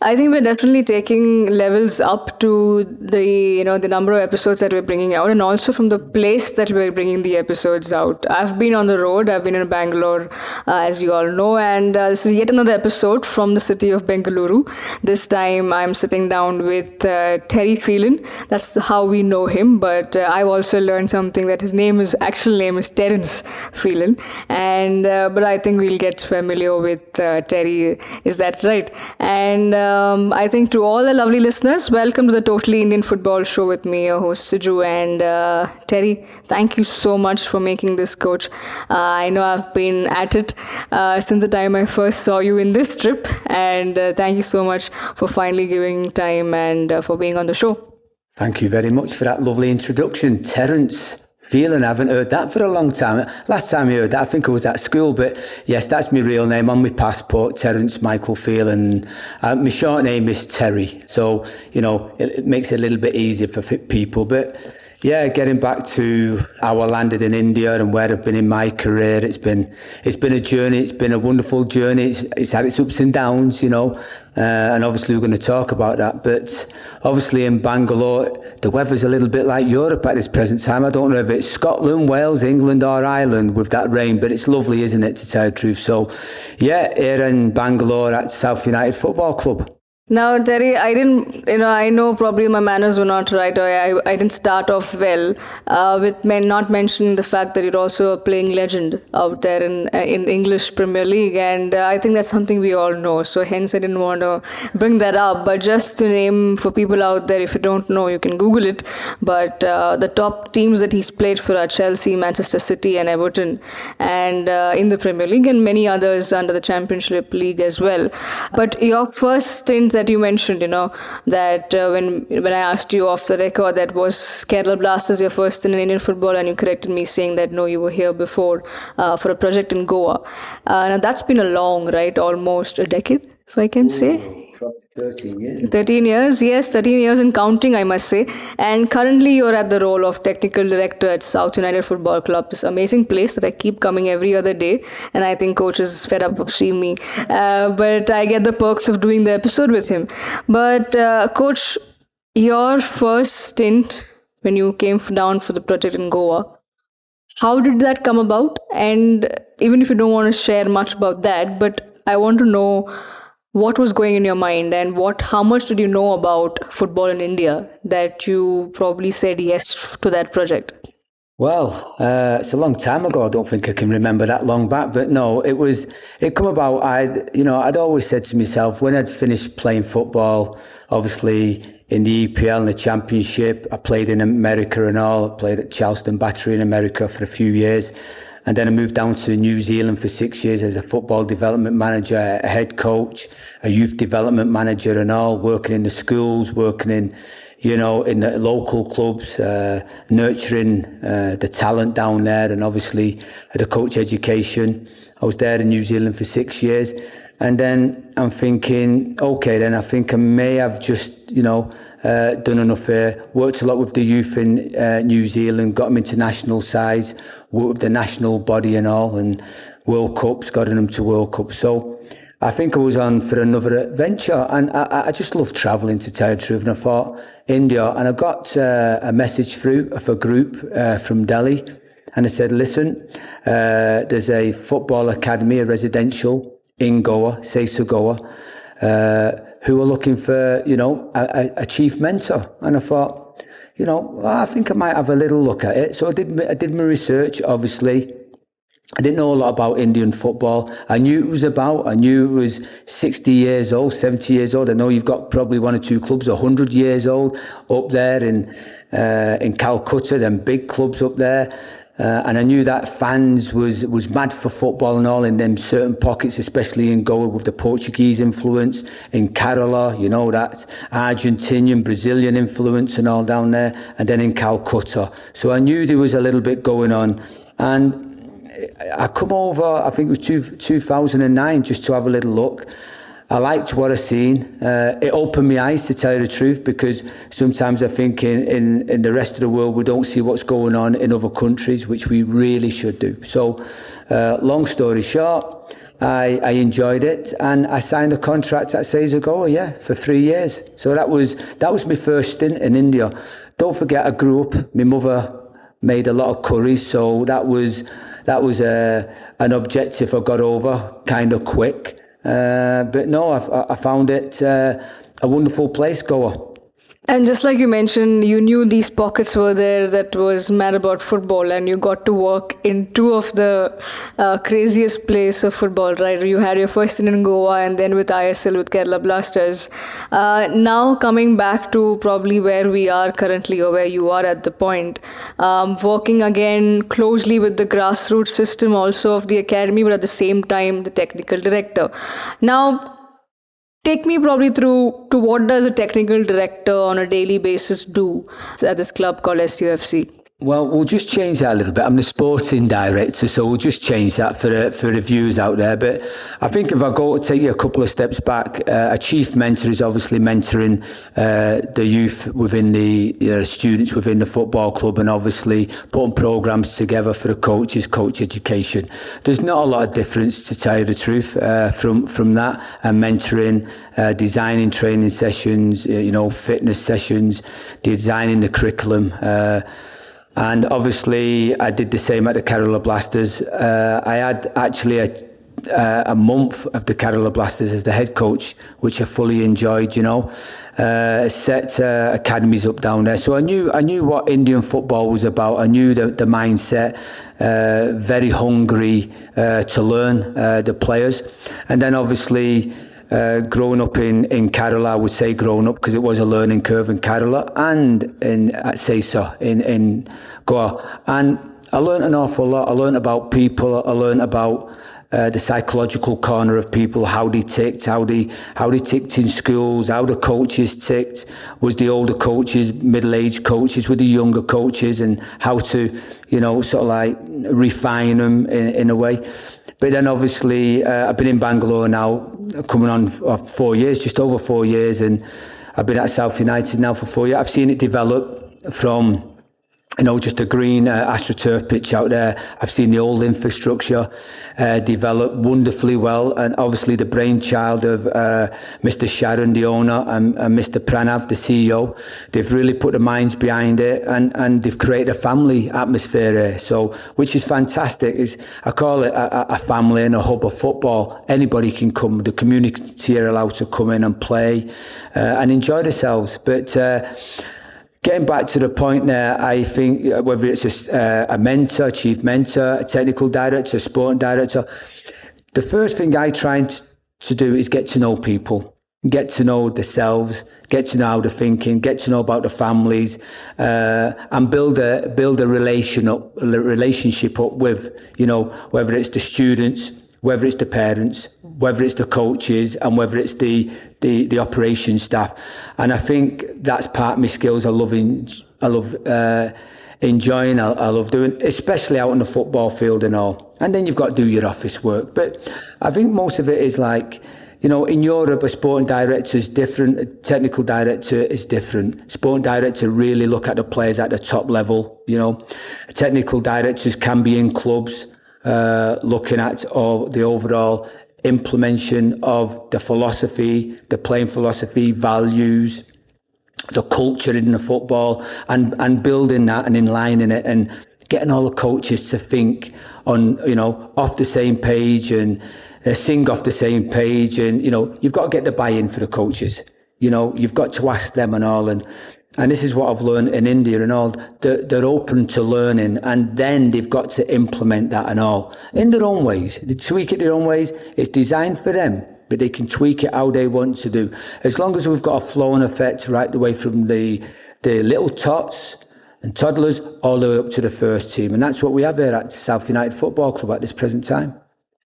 I think we're definitely taking levels up to the number of episodes that we're bringing out, and also from the place that we're bringing the episodes out. I've been on the road. I've been in Bangalore, as you all know, and this is yet another episode from the city of Bengaluru. This time, I'm sitting down with Terry Phelan. That's how we know him, but I've also learned something that his actual name is Terence Phelan, and but I think we'll get familiar with Terry. Is that right? And I think to all the lovely listeners, welcome to the Totally Indian Football Show with me, your host Siju. And Terry, thank you so much for making this, coach. I know I've been at it since the time I first saw you in this trip, and thank you so much for finally giving time and for being on the show. Thank you very much for that lovely introduction, Terence Phelan. I haven't heard that for a long time. Last time I heard that, I think I was at school, but yes, that's my real name on my passport, Terence Michael Phelan. My short name is Terry, so, it makes it a little bit easier for people, but yeah, getting back to how I landed in India and where I've been in my career, it's been a journey. It's been a wonderful journey. It's had its ups and downs, and obviously we're going to talk about that. But obviously in Bangalore, the weather's a little bit like Europe at this present time. I don't know if it's Scotland, Wales, England or Ireland with that rain, but it's lovely, isn't it, to tell the truth? So yeah, here in Bangalore at South United Football Club. Now, Terry, I know probably my manners were not right, or I didn't start off well with not mentioning the fact that you're also a playing legend out there in English Premier League, and I think that's something we all know. So hence, I didn't want to bring that up. But just to name for people out there, if you don't know, you can Google it. But the top teams that he's played for are Chelsea, Manchester City, and Everton, and in the Premier League, and many others under the Championship League as well. But your first stint that you mentioned, that when I asked you off the record, that was Kerala Blasters, your first in Indian football, and you corrected me saying that no, you were here before for a project in Goa. Now that's been a long, right? Almost a decade, if I can say. 13 years. 13 years, yes, 13 years and counting, I must say. And currently you're at the role of technical director at South United Football Club, this amazing place that I keep coming every other day. And I think coach is fed up of seeing me. But I get the perks of doing the episode with him. But coach, your first stint when you came down for the project in Goa, how did that come about? And even if you don't want to share much about that, but I want to know what was going in your mind, and how much did you know about football in India that you probably said yes to that project? Well, it's a long time ago. I don't think I can remember that long back, but no, it come about. I'd always said to myself when I'd finished playing football, obviously in the EPL and the Championship, I played in America and all. I played at Charleston Battery in America for a few years. And then I moved down to New Zealand for 6 years as a football development manager, a head coach, a youth development manager and all, working in the schools, working in the local clubs, nurturing the talent down there, and obviously the coach education. I was there in New Zealand for 6 years. And then I'm thinking, okay, then I think I may have just, done enough here. Worked a lot with the youth in New Zealand, got them into national sides, worked with the national body and all, and World Cups, got them to World Cups. So I think I was on for another adventure, and I just love travelling, to tell the truth. And I thought India, and I got a message through of a group from Delhi, and I said, listen, there's a football academy, a residential in Goa, Seisu Goa, who are looking for, a chief mentor. And I thought, I think I might have a little look at it. So I did my research, obviously. I didn't know a lot about Indian football. I knew it was 60 years old, 70 years old. I know you've got probably one or two clubs 100 years old up there in Calcutta, them big clubs up there. And I knew that fans was mad for football and all in them certain pockets, especially in Goa with the Portuguese influence, in Kerala, that Argentinian, Brazilian influence and all down there, and then in Calcutta. So I knew there was a little bit going on. And I come over, I think it was 2009, just to have a little look. I liked what I seen. It opened my eyes, to tell you the truth, because sometimes I think in the rest of the world we don't see what's going on in other countries, which we really should do. So, long story short, I enjoyed it, and I signed a contract at Siju, for 3 years. So that was my first stint in India. Don't forget, I grew up. My mother made a lot of curries, so that was an objective I got over kind of quick. But no, I found it a wonderful place goer. And just like you mentioned, you knew these pockets were there that was mad about football, and you got to work in two of the craziest places of football, right? You had your first stint in Goa and then with ISL with Kerala Blasters. Now coming back to probably where we are currently, or where you are at the point, working again closely with the grassroots system also of the academy, but at the same time the technical director. Now, take me probably through to what does a technical director on a daily basis do at this club called SUFC? Well, we'll just change that a little bit. I'm the sporting director, so we'll just change that for the viewers out there. But I think if I go to take you a couple of steps back, a chief mentor is obviously mentoring the youth within the students within the football club, and obviously putting programs together for the coaches, coach education. There's not a lot of difference, to tell you the truth, from that and mentoring. Designing training sessions, fitness sessions, designing the curriculum. And obviously, I did the same at the Kerala Blasters. I had actually a month of the Kerala Blasters as the head coach, which I fully enjoyed. Set academies up down there, so I knew what Indian football was about. I knew the mindset. Very hungry to learn the players, and then obviously. Growing up in Kerala, I would say growing up because it was a learning curve in Kerala and at Sesa in Goa. And I learned an awful lot. I learned about people. I learned about the psychological corner of people, how they ticked, how they ticked in schools, how the coaches ticked, was the older coaches, middle-aged coaches, with the younger coaches, and how to, sort of like refine them in a way. But then obviously I've been in Bengaluru now, coming on 4 years, just over 4 years, and I've been at South United now for 4 years. I've seen it develop from just a green AstroTurf pitch out there. I've seen the old infrastructure develop wonderfully well, and obviously the brainchild of Mr. Sharon, the owner, and Mr. Pranav, the CEO. They've really put the minds behind it, and they've created a family atmosphere here, so which is fantastic. I call it a family and a hub of football. Anybody can come. The community are allowed to come in and play and enjoy themselves. But getting back to the point there, I think whether it's a mentor, chief mentor, a technical director, a sporting director, the first thing I try to do is get to know people, get to know themselves, get to know how they're thinking, get to know about the families, and build a relationship up with, whether it's the students, whether it's the parents, whether it's the coaches, and whether it's the operations staff. And I think that's part of my skills. I love enjoying, I love doing, especially out on the football field and all. And then you've got to do your office work. But I think most of it is like, in Europe, a sporting director is different, a technical director is different. Sporting director really look at the players at the top level, Technical directors can be in clubs, looking at the overall implementation of the philosophy, the playing philosophy, values, the culture in the football, and building that and enlining it, and getting all the coaches to think on, off the same page, and sing off the same page, and you've got to get the buy-in for the coaches. You've got to ask them and all, and this is what I've learned in India and all. They're open to learning, and then they've got to implement that and all in their own ways. They tweak it their own ways. It's designed for them, but they can tweak it how they want to do. As long as we've got a flow-on effect right the way from the little tots and toddlers all the way up to the first team. And that's what we have here at South United Football Club at this present time.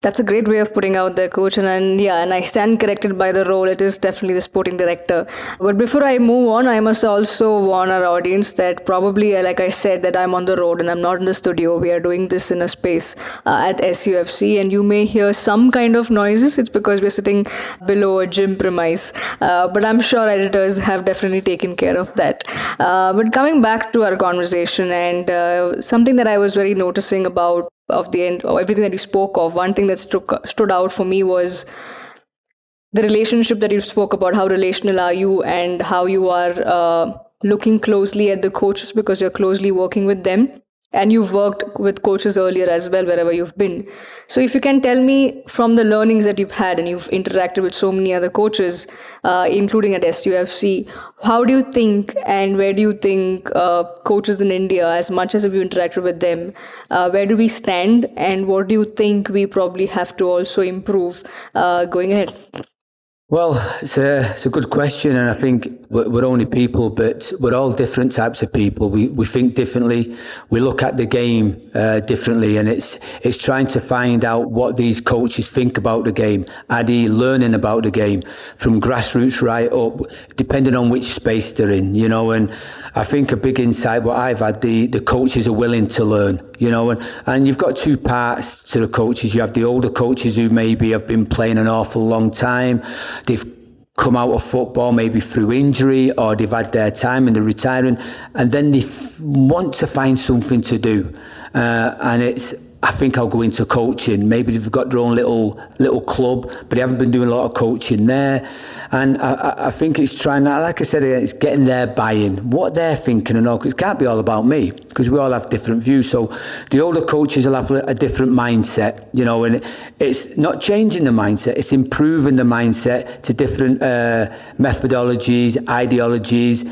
That's a great way of putting out there, coach. And I stand corrected by the role. It is definitely the sporting director. But before I move on, I must also warn our audience that probably, like I said, that I'm on the road and I'm not in the studio. We are doing this in a space at SUFC, and you may hear some kind of noises. It's because we're sitting below a gym premise. But I'm sure editors have definitely taken care of that. But coming back to our conversation, and something that I was very noticing about of the end, or everything that you spoke of, one thing that stood out for me was the relationship that you spoke about. How relational are you, and how you are looking closely at the coaches because you're closely working with them, and you've worked with coaches earlier as well wherever you've been. So if you can tell me, from the learnings that you've had, and you've interacted with so many other coaches, including at SUFC, how do you think, and where do you think coaches in India, as much as you interacted with them, where do we stand, and what do you think we probably have to also improve going ahead? Well, it's a good question, and I think we're only people, but we're all different types of people. We think differently. We look at the game differently, and it's trying to find out what these coaches think about the game. Are they learning about the game from grassroots right up, depending on which space they're in, you know? And I think a big insight what I've had, the coaches are willing to learn, you know, and you've got two parts to the coaches. You have the older coaches who maybe have been playing an awful long time. They've come out of football maybe through injury, or they've had their time and they're retiring, and then they want to find something to do. And I think I'll go into coaching. Maybe they've got their own little club, but they haven't been doing a lot of coaching there. And I think it's trying, like I said, it's getting their buy-in, what they're thinking and all, because it can't be all about me, because we all have different views. So the older coaches will have a different mindset, you know, and it's not changing the mindset, it's improving the mindset to different methodologies, ideologies,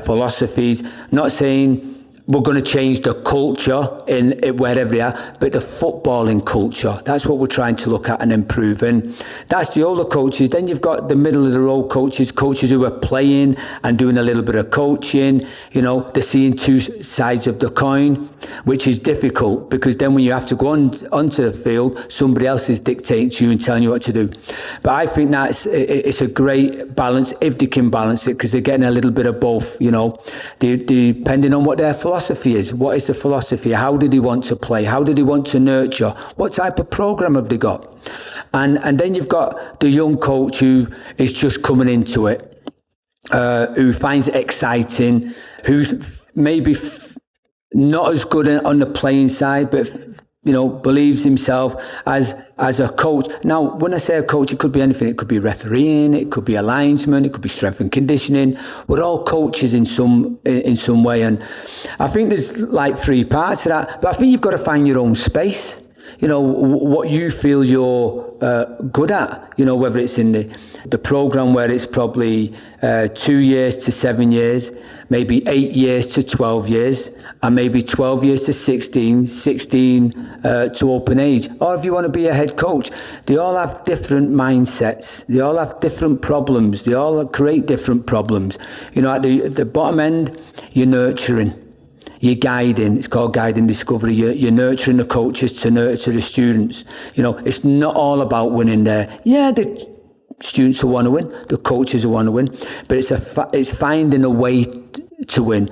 philosophies. Not saying we're going to change the culture in wherever they are, but the footballing culture, that's what we're trying to look at and improve. And that's the older coaches. Then you've got the middle of the road coaches who are playing and doing a little bit of coaching. You know, they're seeing two sides of the coin, which is difficult, because then when you have to go onto the field, somebody else is dictating to you and telling you what to do. But I think it's a great balance, if they can balance it, because they're getting a little bit of both, you know, depending on what their philosophy is. What is the philosophy? How do they want to play? How do they want to nurture? What type of program have they got? And then you've got the young coach who is just coming into it, who finds it exciting, who's maybe not as good on the playing side, but you know, believes himself as a coach. Now, when I say a coach, it could be anything. It could be refereeing, it could be a linesman, it could be strength and conditioning. We're all coaches in some way, and I think there's like three parts to that. But I think you've got to find your own space. You know, what you feel you're good at. You know, whether it's in the program where it's probably 2 years to 7 years, maybe 8 years to 12 years, and maybe 12 years to 16 to open age. Or if you want to be a head coach, they all have different mindsets. They all have different problems. They all create different problems. You know, at the bottom end, you're nurturing. You're guiding. It's called guiding discovery. You're nurturing the coaches to nurture the students. You know, it's not all about winning there. Yeah, the students will want to win. The coaches will want to win. But it's finding a way to win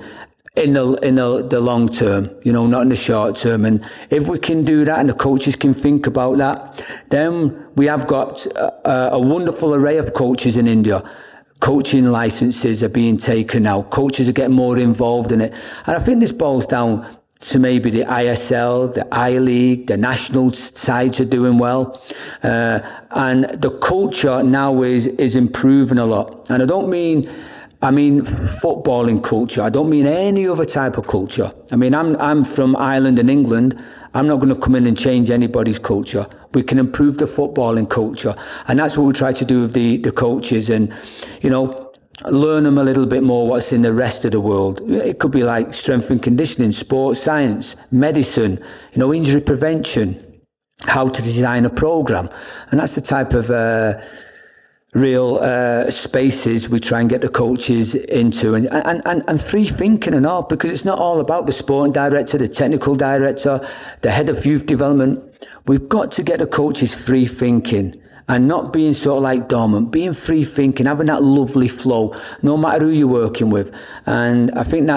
in the long term, you know, not in the short term. And if we can do that, and the coaches can think about that, then we have got a wonderful array of coaches in India. Coaching licenses are being taken now. Coaches are getting more involved in it. And I think this boils down to maybe the ISL, the I-League, the national sides are doing well. And the culture now is improving a lot. And I mean footballing culture. I don't mean any other type of culture. I mean, I'm from Ireland and England. I'm not going to come in and change anybody's culture. We can improve the footballing culture. And that's what we try to do with the coaches, and, you know, learn them a little bit more what's in the rest of the world. It could be like strength and conditioning, sports science, medicine, you know, injury prevention, how to design a program. And that's the type of real spaces we try and get the coaches into, and free thinking and all, because it's not all about the sporting director, the technical director, the head of youth development. We've got to get the coaches free thinking and not being sort of like dormant, being free thinking, having that lovely flow, no matter who you're working with. And I think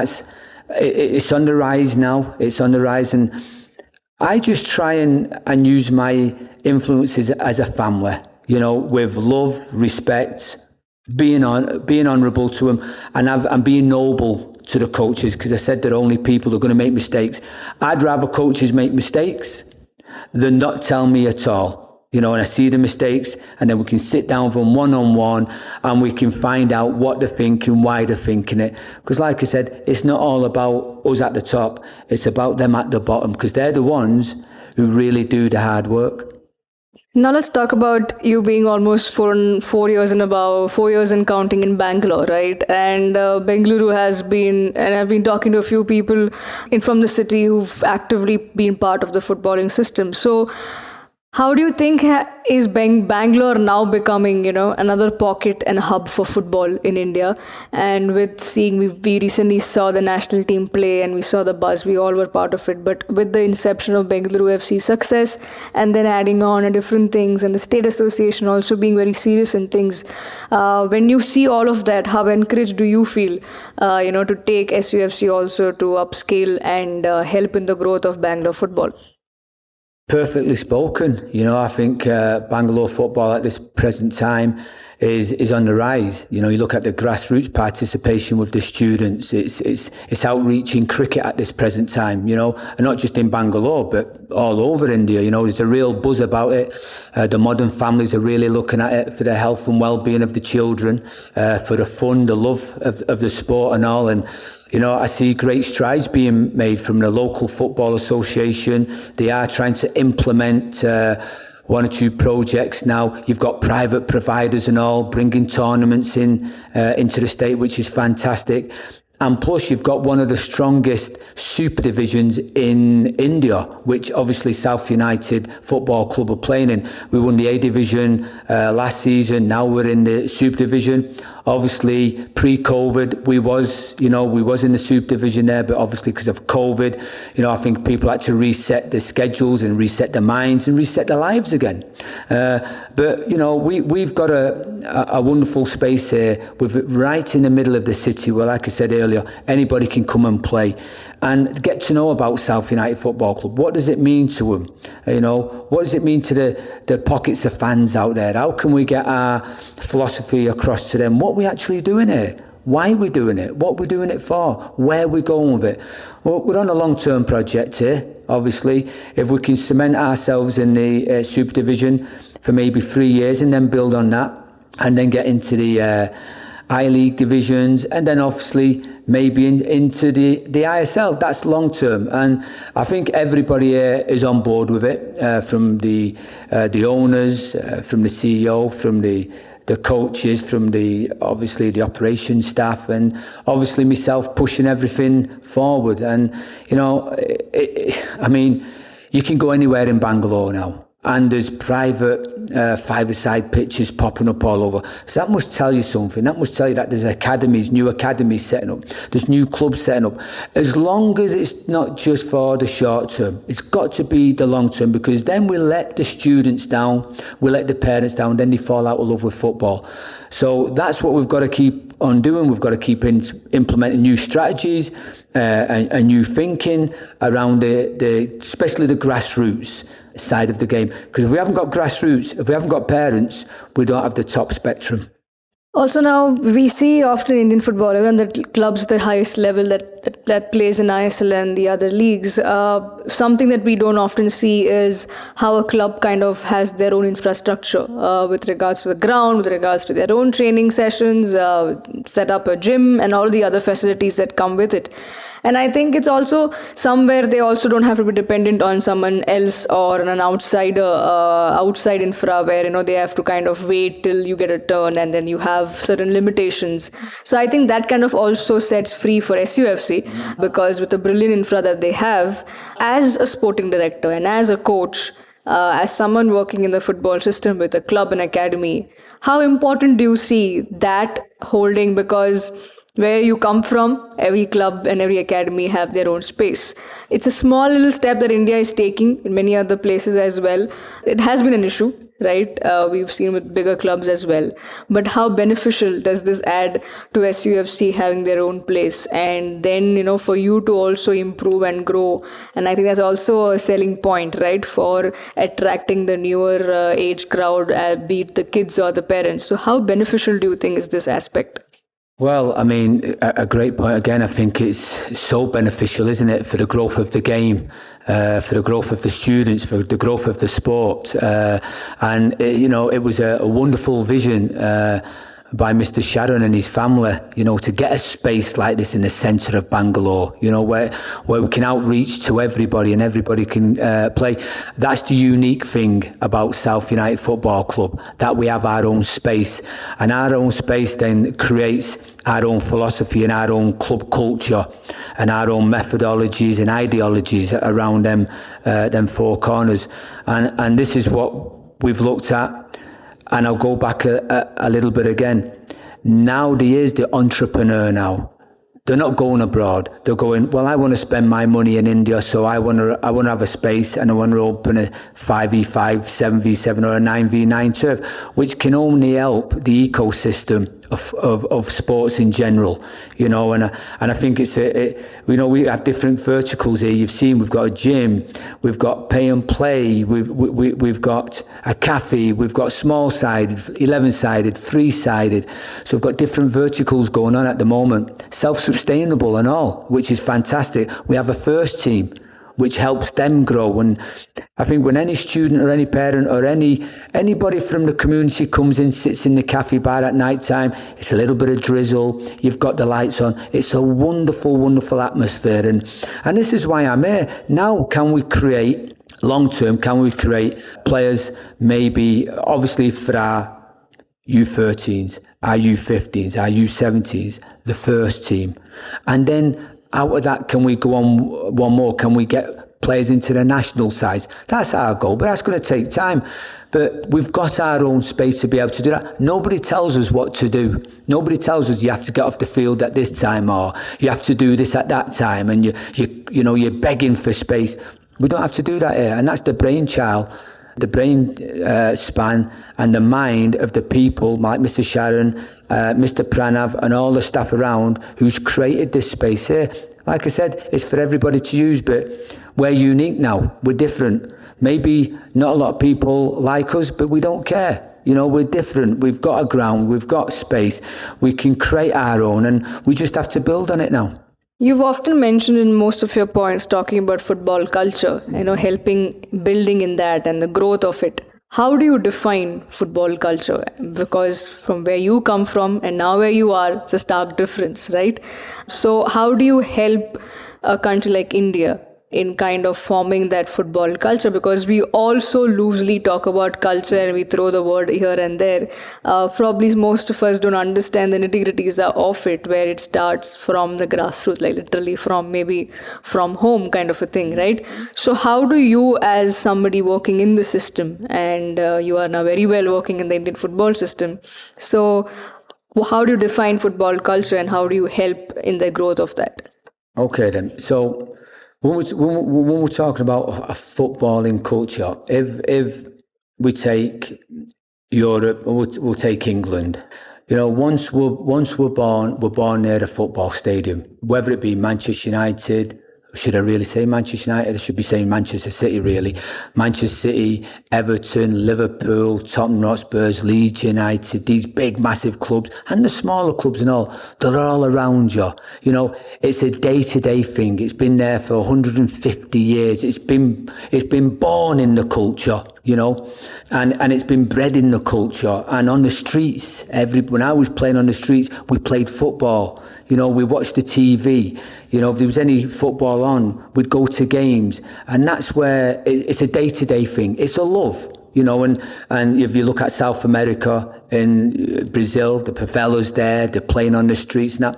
it's on the rise now. It's on the rise, and I just try and use my influences as a family. You know, with love, respect, being honourable to them, and being noble to the coaches, because I said they're only people who are going to make mistakes. I'd rather coaches make mistakes than not tell me at all. And I see the mistakes, and then we can sit down with them one-on-one, and we can find out what they're thinking, why they're thinking it. Because like I said, it's not all about us at the top, it's about them at the bottom, because they're the ones who really do the hard work. Now let's talk about you being almost 4 years and counting in Bangalore, right? And Bengaluru has been, and I've been talking to a few people from the city who've actively been part of the footballing system. So how do you think is Bangalore now becoming, another pocket and hub for football in India? And we recently saw the national team play and we saw the buzz, we all were part of it. But with the inception of Bengaluru FC success and then adding on different things and the state association also being very serious in things, when you see all of that, how encouraged do you feel, to take SUFC also to upscale and help in the growth of Bangalore football? Perfectly spoken. I think Bangalore football at this present time is on the rise. You look at the grassroots participation with the students. It's outreaching cricket at this present time. And not just in Bangalore, but all over India. There's a real buzz about it. The modern families are really looking at it for the health and well-being of the children, for the fun, the love of the sport and all. And I see great strides being made from the local football association. They are trying to implement one or two projects now. You've got private providers and all bringing tournaments into the state, which is fantastic. And plus, you've got one of the strongest super divisions in India, which obviously South United Football Club are playing in. We won the A division last season. Now we're in the super division. Obviously, pre-COVID, we was in the super division there, but obviously because of COVID, I think people had to reset their schedules and reset their minds and reset their lives again. But we've got a wonderful space here, with it right in the middle of the city, where, like I said earlier, anybody can come and play and get to know about South United Football Club. What does it mean to them? What does it mean to the pockets of fans out there? How can we get our philosophy across to them? What are we actually doing here? Why are we doing it? What are we doing it for? Where are we going with it? Well, we're on a long-term project here, obviously. If we can cement ourselves in the Super Division for maybe 3 years and then build on that, and then get into the I-League divisions, and then obviously maybe into the ISL. That's long term, and I think everybody here is on board with it, from the owners, from the CEO, from the coaches, from obviously the operations staff, and obviously myself pushing everything forward. And you can go anywhere in Bangalore now, and there's private five-a-side pitches popping up all over. So that must tell you something. That must tell you that there's new academies setting up. There's new clubs setting up. As long as it's not just for the short term, it's got to be the long term, because then we let the students down, we let the parents down, then they fall out of love with football. So that's what we've got to keep on doing. We've got to keep implementing new strategies and new thinking around especially the grassroots side of the game. Because if we haven't got grassroots, if we haven't got parents, we don't have the top spectrum. Also, now we see often Indian football, even the clubs at the highest level that plays in ISL and the other leagues, something that we don't often see is how a club kind of has their own infrastructure with regards to the ground, with regards to their own training sessions, set up a gym and all the other facilities that come with it. And I think it's also somewhere they also don't have to be dependent on someone else or an outside infra where, they have to kind of wait till you get a turn and then you have certain limitations. So I think that kind of also sets free for SUFC, because with the brilliant infra that they have, as a sporting director and as a coach, as someone working in the football system with a club and academy, how important do you see that holding? Because where you come from, every club and every academy have their own space. It's a small little step that India is taking in many other places as well. It has been an issue, right? We've seen with bigger clubs as well. But how beneficial does this add to SUFC having their own place? And then, for you to also improve and grow. And I think that's also a selling point, right? For attracting the newer age crowd, be it the kids or the parents. So how beneficial do you think is this aspect? Well, I mean, a great point again. I think it's so beneficial, isn't it, for the growth of the game, for the growth of the students, for the growth of the sport. And, it was a wonderful vision by Mr. Sharon and his family, to get a space like this in the centre of Bangalore, where we can outreach to everybody and everybody can play. That's the unique thing about South United Football Club, that we have our own space. And our own space then creates our own philosophy and our own club culture and our own methodologies and ideologies around them four corners. And this is what we've looked at. And I'll go back a little bit again. Now there is the entrepreneur now. They're not going abroad. They're going, well, I want to spend my money in India, so I want to have a space and I want to open a 5v5, 7v7 or a 9v9 turf, which can only help the ecosystem of sports in general, and I think we have different verticals here. You've seen we've got a gym, we've got pay and play, we've got a cafe, we've got small-sided, 11-sided, 3-sided. So we've got different verticals going on at the moment, self-sustainable and all, which is fantastic. We have a first team, which helps them grow. And I think when any student or any parent or anybody from the community comes in, sits in the cafe bar at night time, it's a little bit of drizzle, you've got the lights on, it's a wonderful, wonderful atmosphere. And this is why I'm here. Now, can we create, long term, players maybe, obviously for our U13s, our U15s, our U17s, the first team. And then out of that, can we go on one more? Can we get players into the national sides? That's our goal, but that's going to take time. But we've got our own space to be able to do that. Nobody tells us what to do. Nobody tells us you have to get off the field at this time or you have to do this at that time, and you're begging for space. We don't have to do that here, and that's the brainchild, the brain span and the mind of the people like Mr. Sharon, Mr. Pranav and all the staff around who's created this space here. Like I said, it's for everybody to use, but we're unique now. We're different. Maybe not a lot of people like us, but we don't care. We're different. We've got a ground. We've got space. We can create our own, and we just have to build on it now. You've often mentioned in most of your points talking about football culture, helping building in that and the growth of it. How do you define football culture? Because from where you come from and now where you are, it's a stark difference, right? So how do you help a country like India in kind of forming that football culture? Because we also loosely talk about culture and we throw the word here and there. Probably most of us don't understand the nitty-gritties of it, where it starts from the grassroots, like literally from home kind of a thing, right? So how do you, as somebody working in the system, and you are now very well working in the Indian football system, so how do you define football culture and how do you help in the growth of that? Okay then, so when we're talking about a footballing culture, if we take Europe, we'll take England. Once we're born near a football stadium, whether it be Manchester United. Should I really say Manchester United? I should be saying Manchester City, really. Manchester City, Everton, Liverpool, Tottenham Hotspurs, Leeds United, these big, massive clubs, and the smaller clubs and all, they're all around you. It's a day-to-day thing. It's been there for 150 years. It's been born in the culture, and it's been bred in the culture. And on the streets, when I was playing on the streets, we played football. We watched the TV. If there was any football on, we'd go to games. And that's where it's a day-to-day thing. It's a love, and if you look at South America, in Brazil, the favelas there, they're playing on the streets now.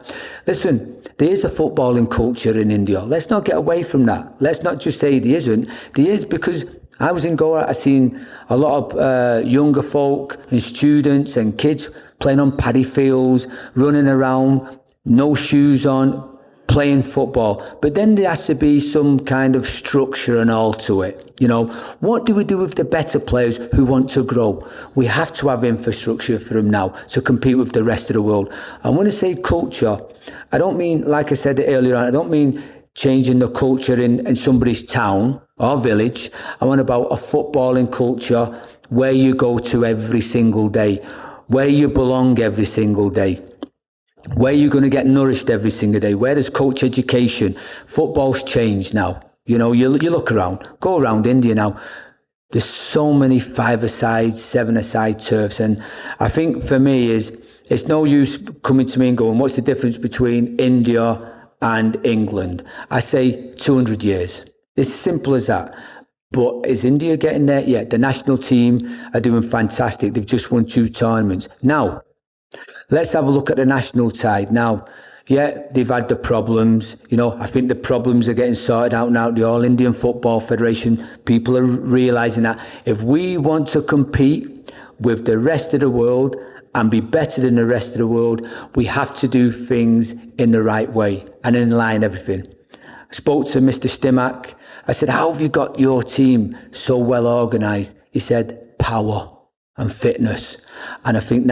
Listen, there is a footballing culture in India. Let's not get away from that. Let's not just say there isn't. There is, because I was in Goa, I seen a lot of younger folk and students and kids playing on paddy fields, running around, no shoes on, playing football. But then there has to be some kind of structure and all to it. What do we do with the better players who want to grow? We have to have infrastructure for them now to compete with the rest of the world. And when I say culture, I don't mean, like I said earlier on, I don't mean changing the culture in somebody's town or village. I want about a footballing culture where you go to every single day, where you belong every single day. Where are you going to get nourished every single day? Where is coach education? Football's changed now. You know, you look around, go around India now. There's so many 5-a-side, 7-a-side turfs. And I think for me it's no use coming to me and going, what's the difference between India and England? I say 200 years. It's simple as that. But is India getting there? Yeah, the national team are doing fantastic. They've just won 2 tournaments. Now, let's have a look at the national side. Now, yeah, they've had the problems. You know, I think the problems are getting sorted out now. The All Indian Football Federation, people are realising that if we want to compete with the rest of the world and be better than the rest of the world, we have to do things in the right way and in line everything. I spoke to Mr. Stimac. I said, how have you got your team so well organised? He said, power and fitness. And I think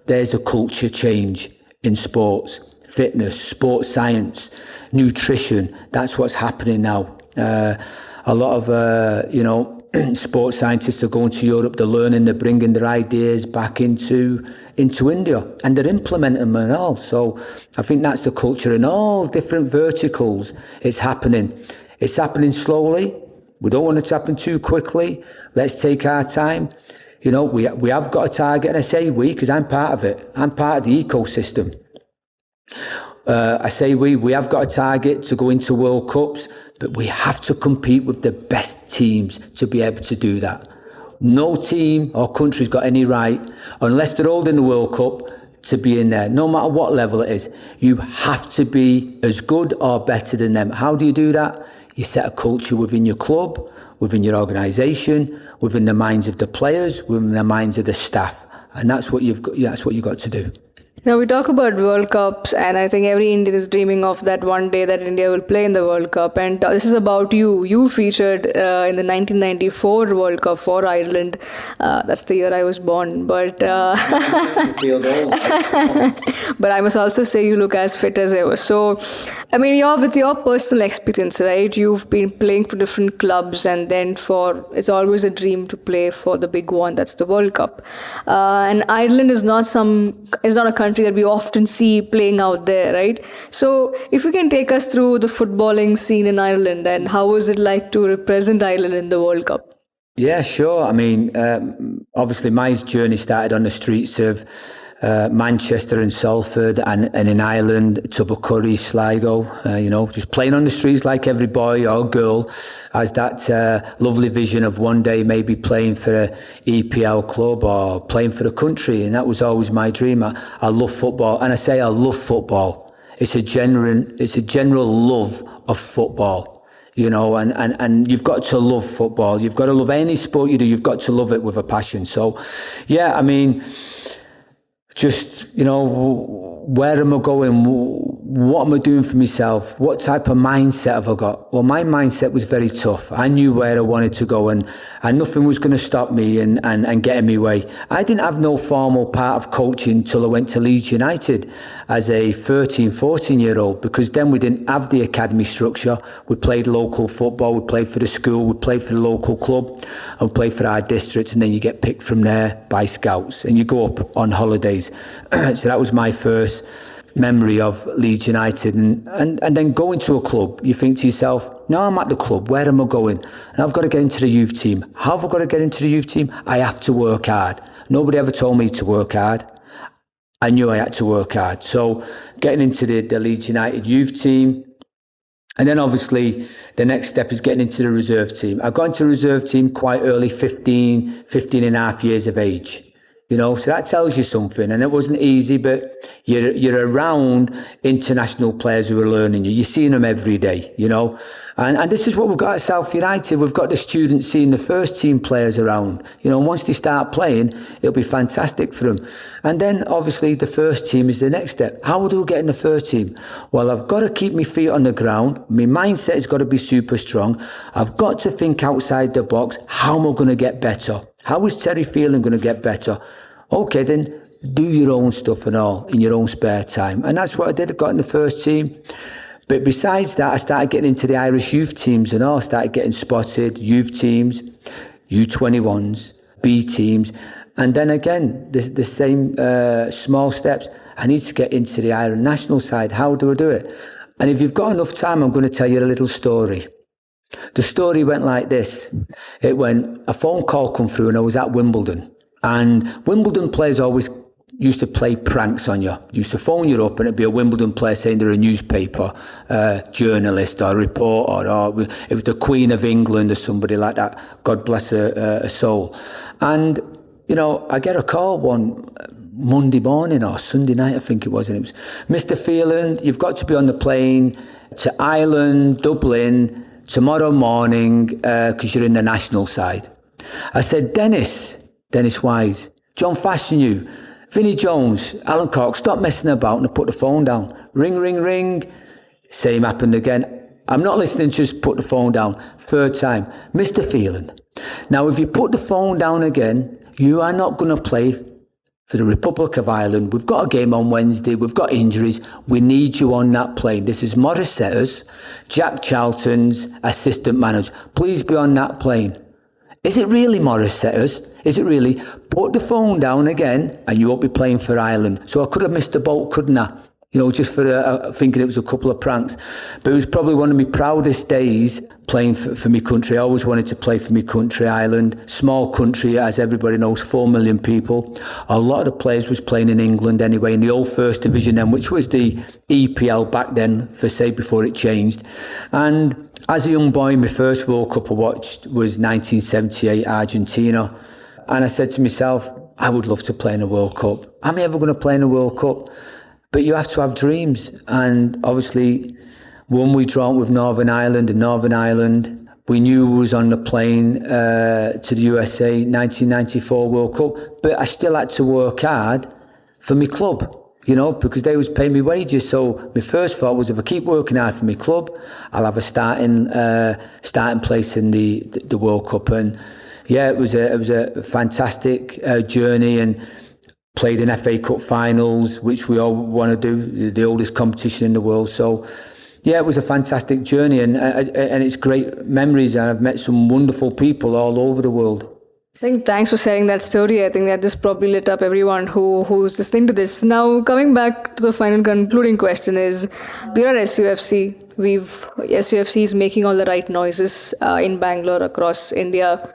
there's a culture change in sports. Fitness, sports science, nutrition, that's what's happening now. A lot of, sports scientists are going to Europe, they're learning, they're bringing their ideas back into India and they're implementing them and all. So I think that's the culture in all different verticals. It's happening. It's happening slowly. We don't want it to happen too quickly. Let's take our time. You know, we have got a target, and I say we because I'm part of it. I'm part of the ecosystem. I say we have got a target to go into World Cups, but we have to compete with the best teams to be able to do that. No team or country's got any right, unless they're holding the World Cup, to be in there, no matter what level it is. You have to be as good or better than them. How do you do that? You set a culture within your club, within your organisation, within the minds of the players, within the minds of the staff. And that's what you've got to do. Now, we talk about World Cups, and I think every Indian is dreaming of that one day that India will play in the World Cup. And this is about you. You featured in the 1994 World Cup for Ireland. That's the year I was born. But but I must also say you look as fit as ever. So, I mean, with your personal experience, right? You've been playing for different clubs, and then it's always a dream to play for the big one. That's the World Cup. And Ireland is not a country that we often see playing out there, right? So if you can take us through the footballing scene in Ireland and how was it like to represent Ireland in the World Cup? Yeah, sure. I mean, obviously my journey started on the streets of Manchester and Salford and in Ireland, Tubbercurry, Sligo, just playing on the streets like every boy or girl has that lovely vision of one day maybe playing for a EPL club or playing for the country. And that was always my dream. I love football. And I say I love football. It's a general love of football. And you've got to love football. You've got to love any sport you do. You've got to love it with a passion. So, yeah, I mean, just, where am I going? What am I doing for myself? What type of mindset have I got? Well, my mindset was very tough. I knew where I wanted to go and nothing was going to stop me and get in my way. I didn't have no formal part of coaching until I went to Leeds United as a 13, 14-year-old, because then we didn't have the academy structure. We played local football, we played for the school, we played for the local club, and we played for our district, and then you get picked from there by scouts and you go up on holidays. So that was my first memory of Leeds United, and then going to a club, you think to yourself, no, I'm at the club, where am I going? And I've got to get into the youth team. How have I got to get into the youth team? I have to work hard. Nobody ever told me to work hard. I knew I had to work hard. So getting into the Leeds United youth team, and then obviously the next step is getting into the reserve team. I got into the reserve team quite early, 15 and a half years of age. So that tells you something. And it wasn't easy, but you're around international players who are learning you. You're seeing them every day, And this is what we've got at South United. We've got the students seeing the first team players around. And once they start playing, it'll be fantastic for them. And then obviously the first team is the next step. How do I get in the first team? Well, I've got to keep my feet on the ground. My mindset has got to be super strong. I've got to think outside the box. How am I going to get better? How is Terry Phelan going to get better? Okay, then do your own stuff and all in your own spare time. And that's what I did. I got in the first team. But besides that, I started getting into the Irish youth teams and all. I started getting spotted, youth teams, U21s, B teams. And then again, the same small steps. I need to get into the Ireland national side. How do I do it? And if you've got enough time, I'm going to tell you a little story. The story went like this. It went, a phone call come through and I was at Wimbledon. And Wimbledon players always used to play pranks on you. Used to phone you up and it'd be a Wimbledon player saying they're a newspaper journalist or reporter, or it was the Queen of England or somebody like that. God bless her soul. And, you know, I get a call one Monday morning or Sunday night, I think it was, and it was, Mr. Phelan, you've got to be on the plane to Ireland, Dublin, tomorrow morning, because you're in the national side. I said, Dennis Wise, John Fashanu, Vinnie Jones, Alan Cork, stop messing about, and I put the phone down. Ring, ring, ring. Same happened again. I'm not listening, just put the phone down. Third time, Mr. Phelan. Now, if you put the phone down again, you are not going to play for the Republic of Ireland. We've got a game on Wednesday. We've got injuries. We need you on that plane. This is Morris Setters, Jack Charlton's assistant manager. Please be on that plane. Is it really Morris Setters? Is it really? Put the phone down again and you won't be playing for Ireland. So I could have missed the boat, couldn't I? You know, just for thinking it was a couple of pranks. But it was probably one of my proudest days playing for my country. I always wanted to play for my country, Ireland. Small country, as everybody knows, 4 million people. A lot of the players was playing in England anyway, in the old First Division then, which was the EPL back then, for say, before it changed. And as a young boy, my first World Cup I watched was 1978 Argentina. And I said to myself, I would love to play in a World Cup. Am I ever going to play in a World Cup? But you have to have dreams. And obviously, one we dreamt with Northern Ireland, and Northern Ireland, we knew we was on the plane to the USA 1994 World Cup. But I still had to work hard for my club, you know, because they was paying me wages. So my first thought was, if I keep working hard for my club, I'll have a starting place in the World Cup. And yeah, it was a fantastic journey, and played in FA Cup finals, which we all want to do, the oldest competition in the world. So, yeah, it was a fantastic journey, and it's great memories, and I've met some wonderful people all over the world. I think thanks for sharing that story. I think that just probably lit up everyone who's listening to this. Now, coming back to the final concluding question is, we're at SUFC. SUFC is making all the right noises in Bangalore, across India.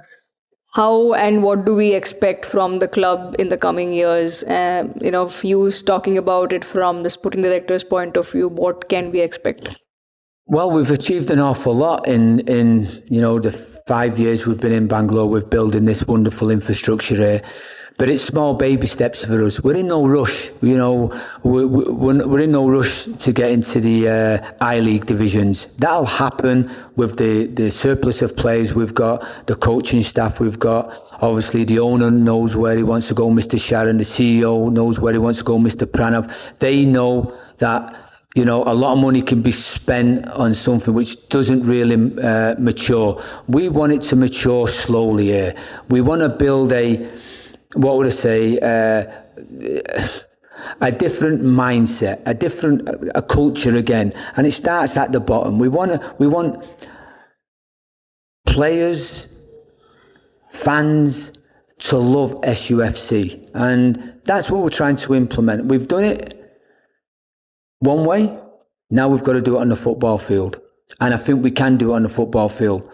How and what do we expect from the club in the coming years? If you talking about it from the sporting director's point of view, what can we expect? Well, we've achieved an awful lot in the 5 years we've been in Bangalore. We're building this wonderful infrastructure here. But it's small baby steps for us. We're in no rush, you know. We're in no rush to get into the I-League divisions. That'll happen with the surplus of players we've got, the coaching staff we've got. Obviously, the owner knows where he wants to go, Mr. Sharon. The CEO knows where he wants to go, Mr. Pranav. They know that, you know, a lot of money can be spent on something which doesn't really mature. We want it to mature slowly here. We want to build a different mindset, a culture again, and it starts at the bottom. We want players, fans to love SUFC, and that's what we're trying to implement. We've done it one way. Now we've got to do it on the football field, and I think we can do it on the football field,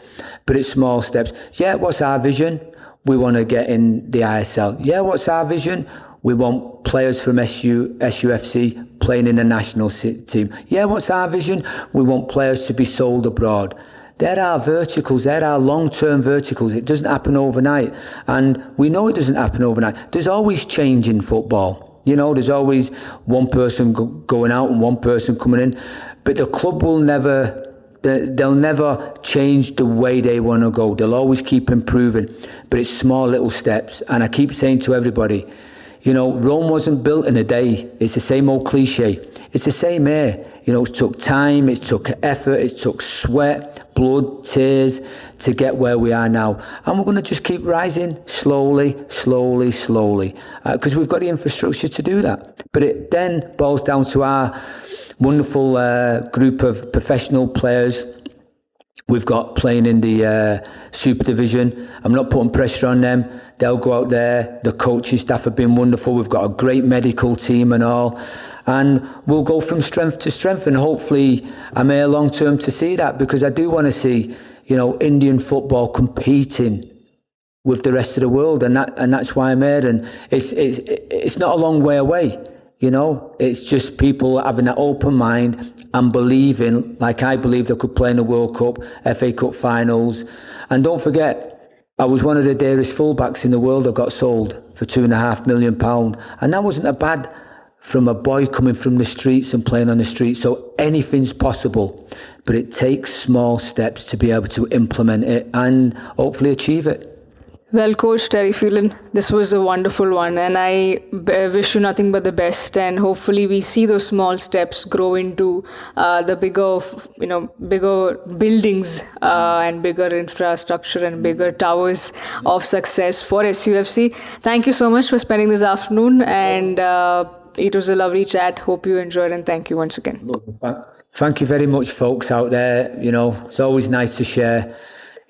but it's small steps. Yeah, what's our vision? We want to get in the ISL. Yeah, what's our vision? We want players from SUFC playing in the national team. Yeah, what's our vision? We want players to be sold abroad. There are verticals, there are long-term verticals. It doesn't happen overnight. And we know it doesn't happen overnight. There's always change in football. You know, there's always one person going out and one person coming in. But the club will they'll never change the way they want to go. They'll always keep improving, but it's small little steps. And I keep saying to everybody, you know, Rome wasn't built in a day. It's the same old cliche. It's the same here. You know, it took time, it took effort, it took sweat, blood, tears to get where we are now. And we're going to just keep rising slowly, because we've got the infrastructure to do that. But it then boils down to our wonderful group of professional players we've got playing in the Super Division. I'm not putting pressure on them. They'll go out there. The coaching staff have been wonderful. We've got a great medical team and all. And we'll go from strength to strength. And hopefully I'm here long term to see that, because I do want to see, Indian football competing with the rest of the world. And that's why I'm here. And it's not a long way away. It's just people having that open mind and believing, like I believed I could play in the World Cup, FA Cup finals. And don't forget, I was one of the dearest fullbacks in the world that got sold for £2.5 million. And that wasn't a bad from a boy coming from the streets and playing on the streets. So anything's possible, but it takes small steps to be able to implement it and hopefully achieve it. Well, Coach Terry Phelan, this was a wonderful one, and I wish you nothing but the best. And hopefully, we see those small steps grow into the bigger buildings and bigger infrastructure and bigger towers of success for SUFC. Thank you so much for spending this afternoon, and it was a lovely chat. Hope you enjoyed, and thank you once again. Thank you very much, folks out there. It's always nice to share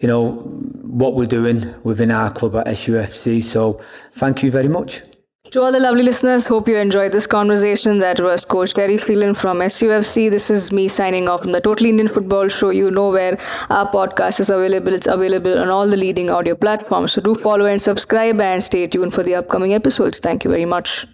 what we're doing within our club at SUFC. So thank you very much. To all the lovely listeners, hope you enjoyed this conversation. That was Coach Terry Phelan from SUFC. This is me signing off from the Totally Indian Football Show. You know where our podcast is available. It's available on all the leading audio platforms. So do follow and subscribe and stay tuned for the upcoming episodes. Thank you very much.